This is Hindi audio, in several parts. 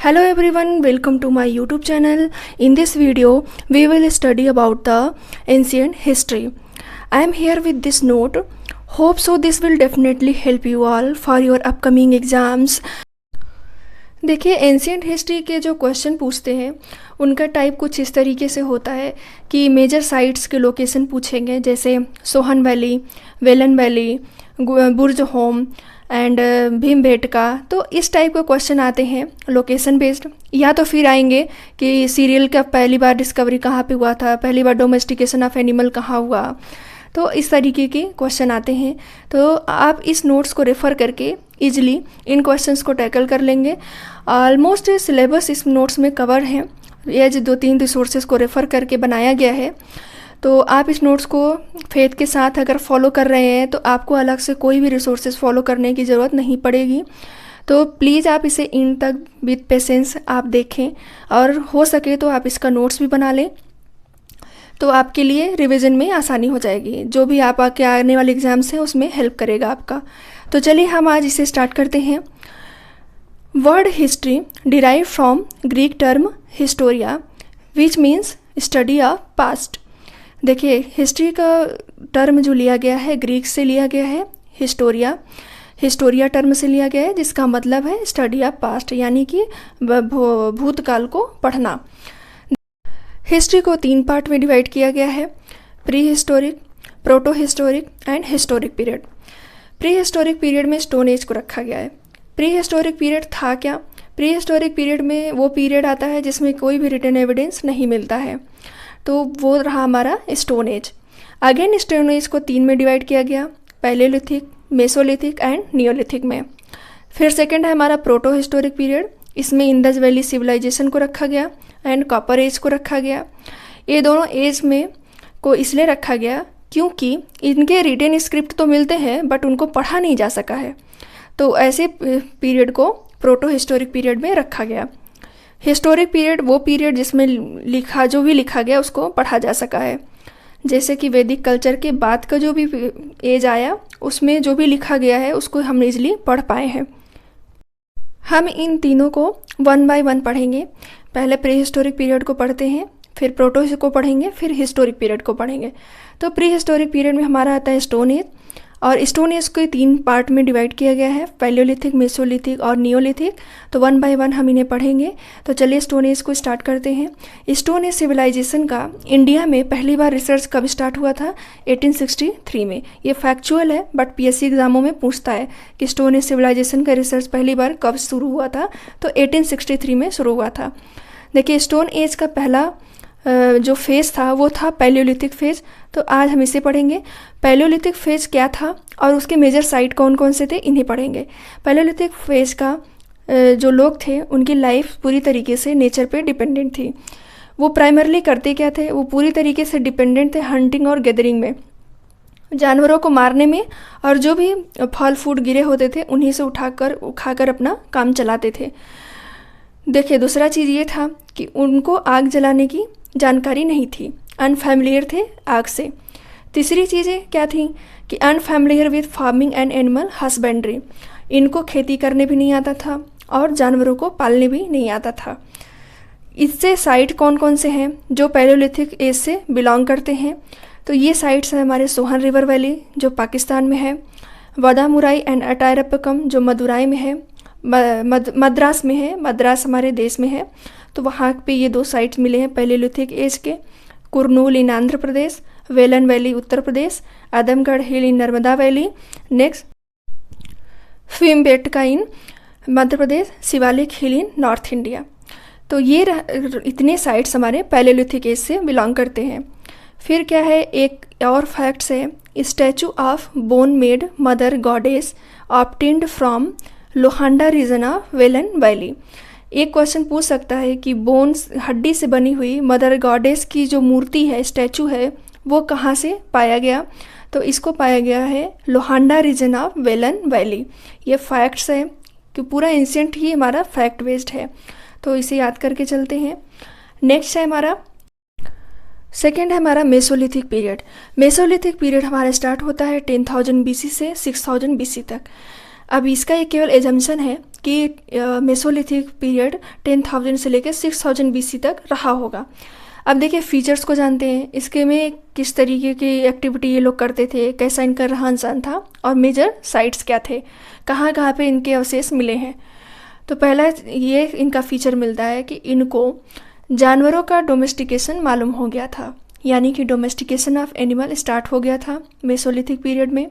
Hello everyone, welcome to my YouTube channel. In this video, we will study about the ancient history. I am here with this note. Hope so this will definitely help you all for your upcoming exams. देखिए एंशियंट हिस्ट्री के जो क्वेश्चन पूछते हैं उनका टाइप कुछ इस तरीके से होता है कि मेजर साइट्स के लोकेशन पूछेंगे, जैसे Sohan valley, Velan valley, Burj home and Bhimbetka. तो इस टाइप के क्वेश्चन आते हैं लोकेशन बेस्ड, या तो फिर आएंगे कि सीरियल का पहली बार डिस्कवरी कहाँ पे हुआ था, पहली बार डोमेस्टिकेशन ऑफ एनिमल कहाँ हुआ। तो इस तरीके के क्वेश्चन आते हैं। तो आप इस नोट्स को रेफ़र करके इजीली इन क्वेश्चंस को टैकल कर लेंगे। ऑलमोस्ट सिलेबस इस नोट्स में कवर है, ये जो 2-3 रिसोर्सेज को रेफ़र करके बनाया गया है। तो आप इस नोट्स को फेथ के साथ अगर फॉलो कर रहे हैं तो आपको अलग से कोई भी रिसोर्सेज फॉलो करने की ज़रूरत नहीं पड़ेगी। तो प्लीज़ आप इसे इन तक विद पेशेंस आप देखें और हो सके तो आप इसका नोट्स भी बना लें, तो आपके लिए रिवीजन में आसानी हो जाएगी। जो भी आप आके आने वाले एग्ज़ाम्स हैं उसमें हेल्प करेगा आपका। तो चलिए हम आज इसे स्टार्ट करते हैं। Word history derive from Greek term Historia which means study of past. देखिए हिस्ट्री का टर्म जो लिया गया है ग्रीक से लिया गया है, हिस्टोरिया टर्म से लिया गया है, जिसका मतलब है स्टडी ऑफ पास्ट, यानी कि भूतकाल को पढ़ना। हिस्ट्री को 3 पार्ट में डिवाइड किया गया है, pre historic, proto historic and historic period. Pre historic period में स्टोन एज को रखा गया है। प्री हिस्टोरिक पीरियड था क्या? प्री हिस्टोरिक पीरियड में वो पीरियड आता है जिसमें कोई भी रिटन एविडेंस नहीं मिलता है, तो वो रहा हमारा stone age. Again stone age को 3 में डिवाइड किया गया, पैलेलिथिक, मेसोलिथिक एंड नियोलिथिक में। फिर सेकंड है हमारा प्रोटो हिस्टोरिक पीरियड, इसमें इंडस वैली सिविलाइजेशन को रखा गया एंड कॉपर एज को रखा गया। ये दोनों एज में को इसलिए रखा गया क्योंकि इनके रिटन स्क्रिप्ट तो मिलते हैं बट उनको पढ़ा नहीं जा सका है, तो ऐसे पीरियड को प्रोटो हिस्टोरिक पीरियड में रखा गया। हिस्टोरिक पीरियड वो पीरियड जिसमें जो भी लिखा गया उसको पढ़ा जा सका है, जैसे कि वैदिक कल्चर के बाद का जो भी एज आया उसमें जो भी लिखा गया है उसको हम इजीली पढ़ पाए हैं। हम इन तीनों को 1 बाय 1 पढ़ेंगे। पहले प्री हिस्टोरिक पीरियड को पढ़ते हैं, फिर प्रोटो को पढ़ेंगे, फिर हिस्टोरिक पीरियड को पढ़ेंगे। तो प्री हिस्टोरिक पीरियड में हमारा आता है स्टोन एज, और स्टोन एज को 3 पार्ट में डिवाइड किया गया है, पैलेलिथिक, मेसोलिथिक और नियोलिथिक। तो 1 बाय 1 हम इन्हें पढ़ेंगे। तो चलिए स्टोन एज को स्टार्ट करते हैं। स्टोन एज सिविलाइजेशन का इंडिया में पहली बार रिसर्च कब स्टार्ट हुआ था? 1863 में। ये फैक्चुअल है बट पीएससी एग्जामों में पूछता है कि स्टोन एज सिविलाइजेशन का रिसर्च पहली बार कब शुरू हुआ था, तो 1863 में शुरू हुआ था। देखिए स्टोन एज का पहला जो फेज़ था वो था पैलियोलिथिक फेज़। तो आज हम इसे पढ़ेंगे। पैलियोलिथिक फेज़ क्या था और उसके मेजर साइट कौन कौन से थे, इन्हें पढ़ेंगे। पैलियोलिथिक फेज़ का जो लोग थे उनकी लाइफ पूरी तरीके से नेचर पे डिपेंडेंट थी। वो प्राइमरली करते क्या थे? वो पूरी तरीके से डिपेंडेंट थे हंटिंग और गैदरिंग में, जानवरों को मारने में, और जो भी फल फूड गिरे होते थे उन्हीं से उठाकर अपना काम चलाते थे। देखिए दूसरा चीज़ ये था कि उनको आग जलाने की जानकारी नहीं थी, अनफैमिलियर थे आग से। तीसरी चीज़ें क्या थी कि unfamiliar with farming and animal husbandry, इनको खेती करने भी नहीं आता था और जानवरों को पालने भी नहीं आता था। इससे साइट कौन कौन से हैं जो पैलियोलिथिक एज से बिलोंग करते हैं? तो ये साइट्स हैं हमारे सोहन रिवर वैली जो पाकिस्तान में है, वदामुराई एंड अटायरप्पकम जो मदुराई में है, मद्रास में है, मद्रास हमारे देश में है। तो वहाँ पे ये 2 साइट्स मिले हैं पैलियोलिथिक एज के। कुरनूल इन आंध्र प्रदेश, वेलन वैली उत्तर प्रदेश, आदमगढ़ हिल इन नर्मदा वैली, नेक्स्ट भीमबेटका इन मध्य प्रदेश, शिवालिक हिल इन नॉर्थ इंडिया। तो ये इतने साइट्स हमारे पैलियोलिथिक एज से बिलोंग करते हैं। फिर क्या है, एक और फैक्ट्स है, statue of bone made mother goddess obtained from Lohanda region of Belan valley. एक क्वेश्चन पूछ सकता है कि बोन्स, हड्डी से बनी हुई मदर गॉडेस की जो मूर्ति है, स्टैचू है, वो कहाँ से पाया गया? तो इसको पाया गया है लोहांडा रीजन ऑफ वेलन वैली। ये फैक्ट्स है कि पूरा एंशिएंट ही हमारा फैक्ट बेस्ड है, तो इसे याद करके चलते हैं। नेक्स्ट है हमारा सेकेंड है हमारा मेसोलिथिक पीरियड। मेसोलिथिक पीरियड हमारा स्टार्ट होता है 10,000 BC से 6,000 BC तक। अब इसका एक केवल एजम्पशन है कि मेसोलिथिक पीरियड 10,000 से लेकर 6,000 BC तक रहा होगा। अब देखिए फीचर्स को जानते हैं, इसके में किस तरीके की एक्टिविटी ये लोग करते थे, कैसा इनका रहन सहन था और मेजर साइट्स क्या थे, कहाँ कहाँ पे इनके अवशेष मिले हैं। तो पहला ये इनका फीचर मिलता है कि इनको जानवरों का डोमेस्टिकेशन मालूम हो गया था, यानी कि डोमेस्टिकेशन ऑफ एनिमल स्टार्ट हो गया था मेसोलिथिक पीरियड में।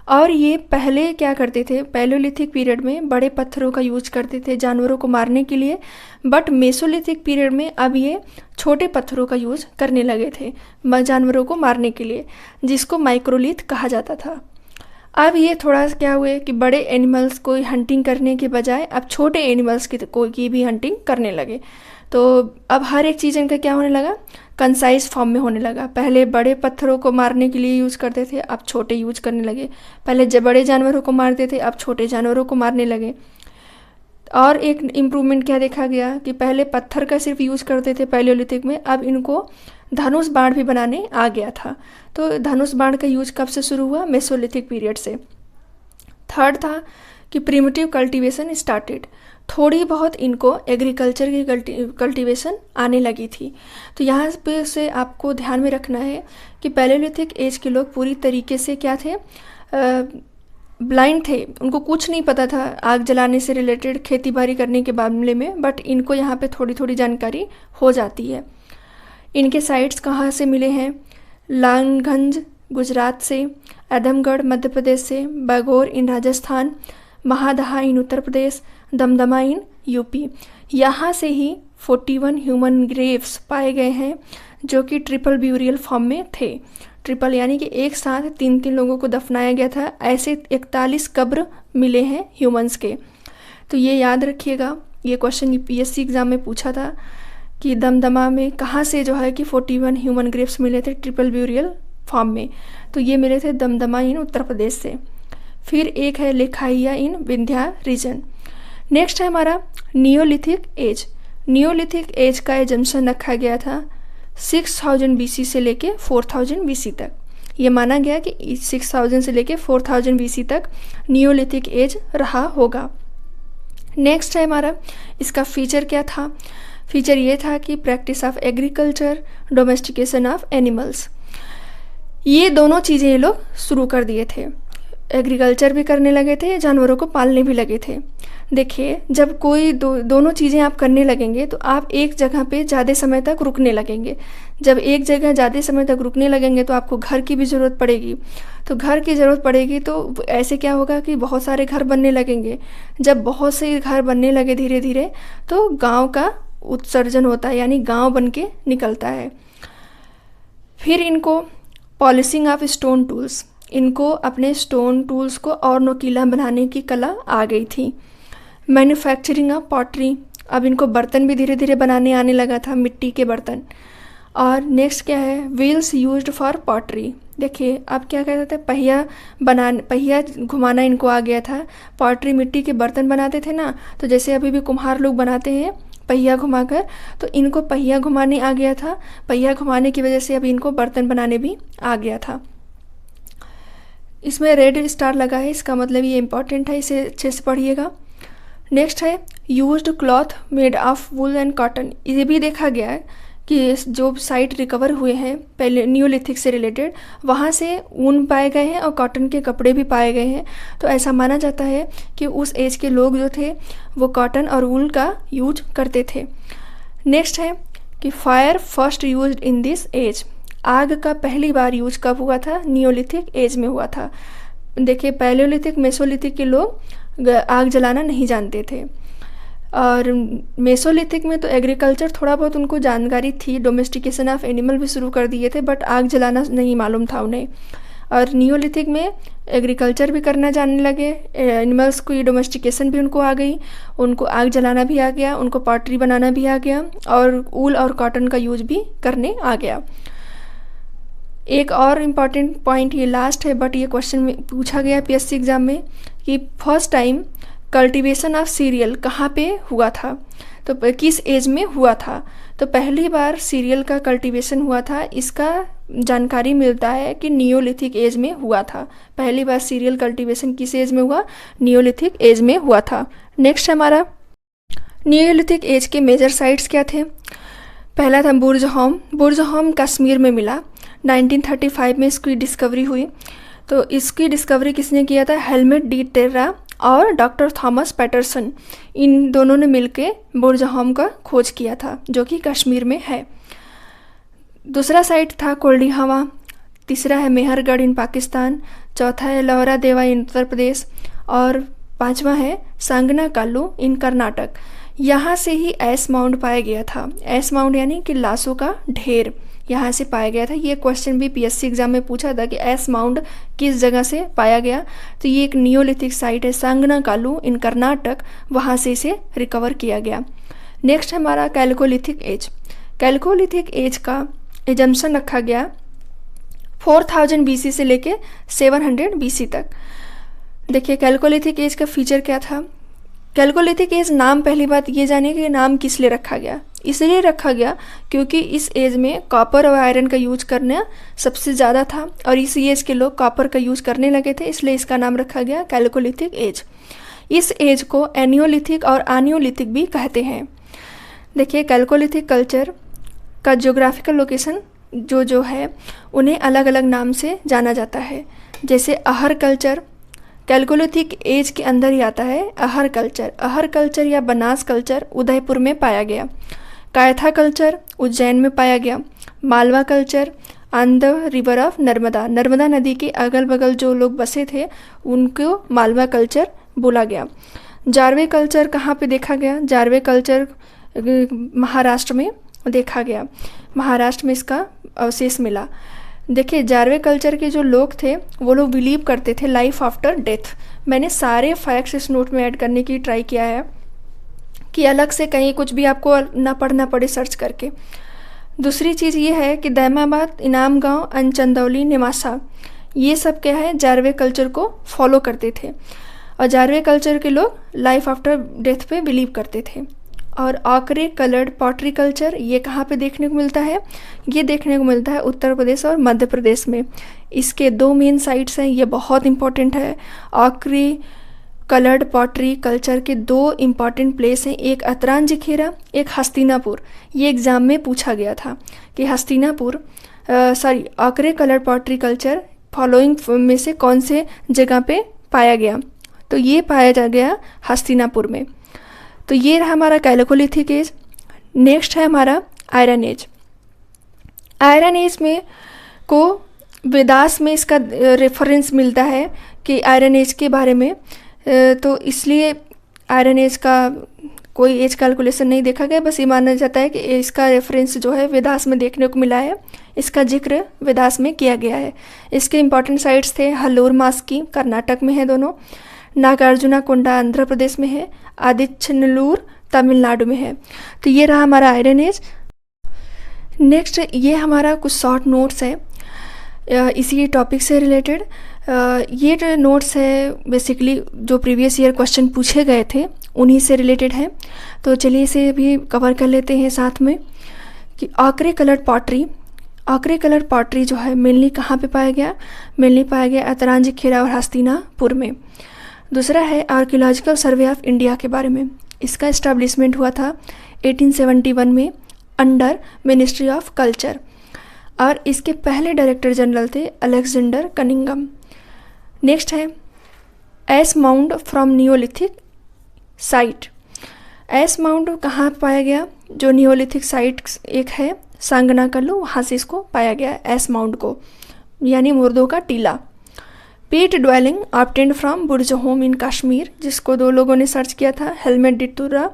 और ये पहले क्या करते थे, पैलियोलिथिक पीरियड में बड़े पत्थरों का यूज करते थे जानवरों को मारने के लिए, बट मेसोलिथिक पीरियड में अब ये छोटे पत्थरों का यूज करने लगे थे जानवरों को मारने के लिए, जिसको माइक्रोलिथ कहा जाता था। अब ये थोड़ा क्या हुए कि बड़े एनिमल्स को हंटिंग करने के बजाय अब छोटे एनिमल्स की भी हंटिंग करने लगे। तो अब हर एक चीज़ इनका क्या होने लगा, कंसाइज फॉर्म में होने लगा। पहले बड़े पत्थरों को मारने के लिए यूज़ करते थे, अब छोटे यूज करने लगे। पहले बड़े जानवरों को मारते थे, अब छोटे जानवरों को मारने लगे। और एक इम्प्रूवमेंट क्या देखा गया कि पहले पत्थर का सिर्फ यूज़ करते थे पैलियोलिथिक में, अब इनको धनुष बाण भी बनाने आ गया था। तो धनुष बाण का यूज कब से शुरू हुआ, मेसोलिथिक पीरियड से। थर्ड था कि प्रिमिटिव कल्टीवेशन स्टार्टेड, थोड़ी बहुत इनको एग्रीकल्चर की कल्टीवेशन आने लगी थी। तो यहाँ पे से आपको ध्यान में रखना है कि पैलियोलिथिक एज के लोग पूरी तरीके से क्या थे, ब्लाइंड थे, उनको कुछ नहीं पता था आग जलाने से रिलेटेड, खेती बाड़ी करने के मामले में, बट इनको यहाँ पे थोड़ी थोड़ी जानकारी हो जाती है। इनके साइट्स कहाँ से मिले हैं, लांगगंज गुजरात से, आदमगढ़ मध्य प्रदेश से, बागोर इन राजस्थान, महादहा इन उत्तर प्रदेश, दमदमा इन यूपी। यहाँ से ही 41 ह्यूमन ग्रेव्स पाए गए हैं जो कि ट्रिपल ब्यूरियल फॉर्म में थे। ट्रिपल यानी कि एक साथ 3-3 लोगों को दफनाया गया था, ऐसे 41 कब्र मिले हैं ह्यूमंस के। तो ये याद रखिएगा, ये क्वेश्चन यूपीएससी एग्जाम में पूछा था कि दमदमा में कहाँ से जो है कि 41 ह्यूमन ग्रेव्स मिले थे ट्रिपल ब्यूरियल फॉर्म में, तो ये मिले थे दमदमा इन उत्तर प्रदेश से। फिर एक है लेखाइया इन विंध्या रीजन। नेक्स्ट है हमारा नियोलिथिक एज। नियोलिथिक एज का एजम्पशन रखा गया था 6000 BC से लेके 4000 BC तक। ये माना गया कि 6000 से लेके 4000 BC तक नियोलिथिक एज रहा होगा। नेक्स्ट है हमारा, इसका फीचर क्या था, फीचर ये था कि practice of agriculture, domestication of animals, ये दोनों चीज़ें ये लोग शुरू कर दिए थे। एग्रीकल्चर भी करने लगे थे, जानवरों को पालने भी लगे थे। देखिए जब कोई दोनों चीज़ें आप करने लगेंगे तो आप एक जगह पे ज़्यादा समय तक रुकने लगेंगे। जब एक जगह ज़्यादा समय तक रुकने लगेंगे तो आपको घर की भी ज़रूरत पड़ेगी। तो घर की ज़रूरत पड़ेगी तो ऐसे क्या होगा कि बहुत सारे घर बनने लगेंगे। जब बहुत से घर बनने लगे धीरे धीरे तो गांव का उत्सर्जन होता है, यानी गांव बन के निकलता है। फिर इनको पॉलिशिंग ऑफ स्टोन टूल्स, इनको अपने स्टोन टूल्स को और नुकीला बनाने की कला आ गई थी। मैन्युफैक्चरिंग ऑफ पॉटरी, अब इनको बर्तन भी धीरे धीरे बनाने आने लगा था, मिट्टी के बर्तन। और नेक्स्ट क्या है, व्हील्स यूज्ड फॉर पॉटरी। देखिए अब क्या कहते थे, पहिया घुमाना इनको आ गया था। पॉटरी मिट्टी के बर्तन बनाते थे ना, तो जैसे अभी भी कुम्हार लोग बनाते हैं पहिया घुमाकर, तो इनको पहिया घुमाने आ गया था। पहिया घुमाने की वजह से अभी इनको बर्तन बनाने भी आ गया था। इसमें रेड स्टार लगा है, इसका मतलब ये इंपॉर्टेंट है, इसे अच्छे से पढ़िएगा। नेक्स्ट है used cloth made of wool and cotton. ये भी देखा गया है कि जो साइट रिकवर हुए हैं पहले नियोलिथिक से रिलेटेड, वहाँ से ऊन पाए गए हैं और कॉटन के कपड़े भी पाए गए हैं। तो ऐसा माना जाता है कि उस एज के लोग जो थे वो कॉटन और वूल का यूज करते थे। नेक्स्ट है कि fire first used in this age. आग का पहली बार यूज कब हुआ था, नियोलिथिक एज में हुआ था। देखिए पैलियोलिथिक मेसोलिथिक के लोग आग जलाना नहीं जानते थे, और मेसोलिथिक में तो एग्रीकल्चर थोड़ा बहुत उनको जानकारी थी, डोमेस्टिकेशन ऑफ एनिमल भी शुरू कर दिए थे, बट आग जलाना नहीं मालूम था उन्हें। और नियोलिथिक में एग्रीकल्चर भी करना जानने लगे, एनिमल्स की डोमेस्टिकेशन भी उनको आ गई, उनको आग जलाना भी आ गया, उनको पॉटरी बनाना भी आ गया, और ऊल और कॉटन का यूज भी करने आ गया। एक और इम्पॉर्टेंट पॉइंट ये लास्ट है, बट ये क्वेश्चन में पूछा गया पीएससी एग्जाम में कि first time cultivation of serial कहाँ पे हुआ था, तो किस एज में हुआ था। तो पहली बार सीरियल का कल्टीवेशन हुआ था, इसका जानकारी मिलता है कि नियोलिथिक एज में हुआ था। पहली बार सीरियल कल्टीवेशन किस एज में हुआ? नियोलिथिक एज में हुआ था। नेक्स्ट हमारा नियोलिथिक एज के मेजर साइट्स क्या थे? पहला था बुर्जहोम। बुर्जहोम कश्मीर में मिला। 1935 में इसकी डिस्कवरी हुई। तो इसकी डिस्कवरी किसने किया था? हेलमेट डी टेर्रा और डॉक्टर थॉमस पैटरसन, इन दोनों ने मिलकर बुर्जहोम का खोज किया था, जो कि कश्मीर में है। दूसरा साइट था कोल्डिहावा। तीसरा है मेहरगढ़ इन पाकिस्तान। चौथा है लौरा देवा इन उत्तर प्रदेश। और पांचवा है सांगना कालू इन कर्नाटक। यहाँ से ही एस माउंड पाया गया था। एस माउंड यानी कि लाशों का ढेर यहाँ से पाया गया था। ये क्वेश्चन भी पीएससी एग्जाम में पूछा था कि एस माउंड किस जगह से पाया गया। तो ये एक नियोलिथिक साइट है सांगना कालू इन कर्नाटक, वहाँ से इसे रिकवर किया गया। नेक्स्ट हमारा कैल्कोलिथिक एज। कैल्कोलिथिक एज का एजम्पशन रखा गया 4000 BC से लेके 700 BC तक। देखिए कैल्कोलिथिक एज का फीचर क्या था? कैल्कोलिथिक एज नाम, पहली बात ये जानिए कि नाम किस लिए रखा गया। इसलिए रखा गया क्योंकि इस एज में कॉपर और आयरन का यूज करना सबसे ज़्यादा था और इस एज के लोग कॉपर का यूज करने लगे थे, इसलिए इसका नाम रखा गया कैल्कोलिथिक एज। इस एज को एनियोलिथिक और आनियोलिथिक भी कहते हैं। देखिए कैल्कोलिथिक कल्चर का ज्योग्राफिकल लोकेशन जो है उन्हें अलग अलग नाम से जाना जाता है। जैसे अहर कल्चर कैल्कोलिथिक एज के अंदर ही आता है। अहर कल्चर या बनास कल्चर उदयपुर में पाया गया। कायथा कल्चर उज्जैन में पाया गया। Malwa culture on the river of Narmada नदी के अगल बगल जो लोग बसे थे उनको मालवा कल्चर बोला गया। जारवे कल्चर कहाँ पे देखा गया? जारवे कल्चर महाराष्ट्र में देखा गया। महाराष्ट्र में इसका अवशेष मिला। देखिए जारवे कल्चर के जो लोग थे वो लोग बिलीव करते थे लाइफ आफ्टर डेथ। मैंने सारे फैक्ट्स इस नोट में ऐड करने की ट्राई किया है कि अलग से कहीं कुछ भी आपको ना पढ़ना पड़े सर्च करके। दूसरी चीज़ ये है कि दैमाबाद, इनाम गांव, अनचंदौली, निमासा, ये सब क्या है जारवे कल्चर को फॉलो करते थे और जारवे कल्चर के लोग लाइफ आफ्टर डेथ पे बिलीव करते थे। और आकरे कलर्ड पॉटरी कल्चर ये कहाँ पे देखने को मिलता है? ये देखने को मिलता है उत्तर प्रदेश और मध्य प्रदेश में। इसके 2 मेन साइट्स हैं, ये बहुत इंपॉर्टेंट है। आकरे कलर्ड पॉटरी कल्चर के 2 इम्पॉर्टेंट प्लेस हैं, एक अतरांजीखेरा, एक हस्तिनापुर। ये एग्ज़ाम में पूछा गया था कि आकरे कलर्ड पॉटरी कल्चर फॉलोइंग में से कौन से जगह पे पाया गया? तो ये पाया जा गया हस्तिनापुर में। तो ये रहा हमारा कैल्कोलिथिक एज। नेक्स्ट है हमारा आयरन एज। आयरन एज में को वेदास में इसका रेफरेंस मिलता है कि आयरन एज के बारे में, तो इसलिए आयरन एज का कोई एज कैलकुलेशन नहीं देखा गया, बस ये माना जाता है कि इसका रेफरेंस जो है वेदास में देखने को मिला है, इसका जिक्र वेदास में किया गया है। इसके इंपॉर्टेंट साइट्स थे हल्लूर मास्की कर्नाटक में है दोनों, नागार्जुना कोंडा आंध्र प्रदेश में है, आदिचनल्लूर तमिलनाडु में है। तो ये रहा हमारा आयरन एज। नेक्स्ट ये हमारा कुछ शॉर्ट नोट्स है इसी टॉपिक से रिलेटेड। ये जो नोट्स है बेसिकली जो प्रीवियस ईयर क्वेश्चन पूछे गए थे उन्हीं से रिलेटेड है, तो चलिए इसे भी कवर कर लेते हैं साथ में। कि आकरे कलर्ड पॉटरी जो है मेनली कहाँ पे पाया गया? मेनली पाया गया अतरांजीखेरा और हस्तिनापुर में। दूसरा है आर्कियोलॉजिकल सर्वे ऑफ इंडिया के बारे में। इसका इस्टेब्लिशमेंट हुआ था 1871 में अंडर मिनिस्ट्री ऑफ कल्चर और इसके पहले डायरेक्टर जनरल थे अलेक्जेंडर कनिंगम। नेक्स्ट है S mound from Neolithic site. S mound कहाँ पाया गया? जो नियोलिथिक साइट एक है सांगना कल्लू, वहाँ से इसको पाया गया एस माउंड को, यानी मुर्दों का टीला। Pit dwelling obtained from Burzahom in Kashmir, जिसको 2 लोगों ने सर्च किया था, Hellmut de Terra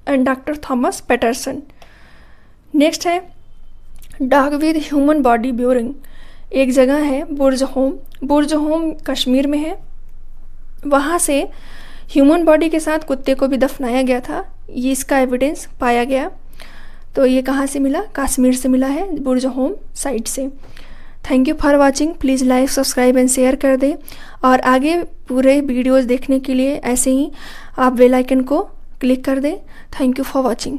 and doctor Thomas Paterson. Next है dog with human body burying. एक जगह है बुर्जहोम कश्मीर में है, वहाँ से ह्यूमन बॉडी के साथ कुत्ते को भी दफनाया गया था, ये इसका एविडेंस पाया गया। तो ये कहाँ से मिला? कश्मीर से मिला है, बुर्जहोम साइट से। Thank you for watching. Please like, subscribe and share कर दें और आगे पूरे वीडियोज़ देखने के लिए ऐसे ही आप बेल आइकन को क्लिक कर दें। Thank you for watching.